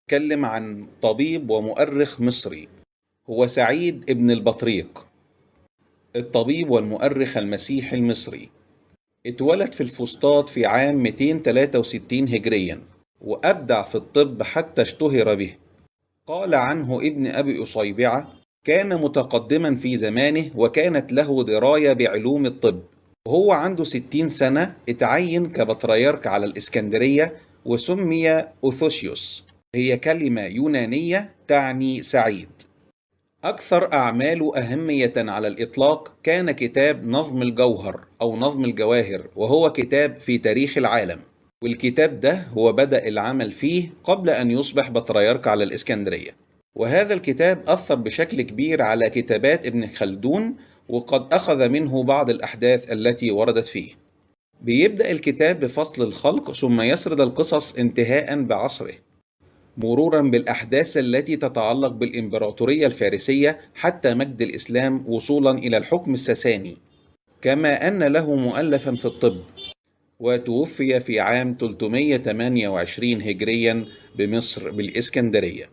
اتكلم عن طبيب ومؤرخ مصري، هو سعيد ابن البطريق. الطبيب والمؤرخ المسيحي المصري، اتولد في الفسطاط في عام 263 هجريا، وأبدع في الطب حتى اشتهر به. قال عنه ابن أبي أصيبعة: كان متقدما في زمانه وكانت له دراية بعلوم الطب. وهو عنده 60 سنة اتعين كبطريرك على الإسكندرية، وسمي أوثوسيوس، هي كلمة يونانية تعني سعيد. أكثر أعماله أهمية على الإطلاق كان كتاب نظم الجوهر أو نظم الجواهر، وهو كتاب في تاريخ العالم، والكتاب ده هو بدأ العمل فيه قبل أن يصبح بطريرك على الإسكندرية. وهذا الكتاب أثر بشكل كبير على كتابات ابن خلدون، وقد أخذ منه بعض الأحداث التي وردت فيه. بيبدأ الكتاب بفصل الخلق، ثم يسرد القصص انتهاء بعصره، مرورا بالأحداث التي تتعلق بالإمبراطورية الفارسية حتى مجد الإسلام وصولا إلى الحكم الساساني، كما أن له مؤلفا في الطب. وتوفي في عام 328 هجريا بمصر بالإسكندرية.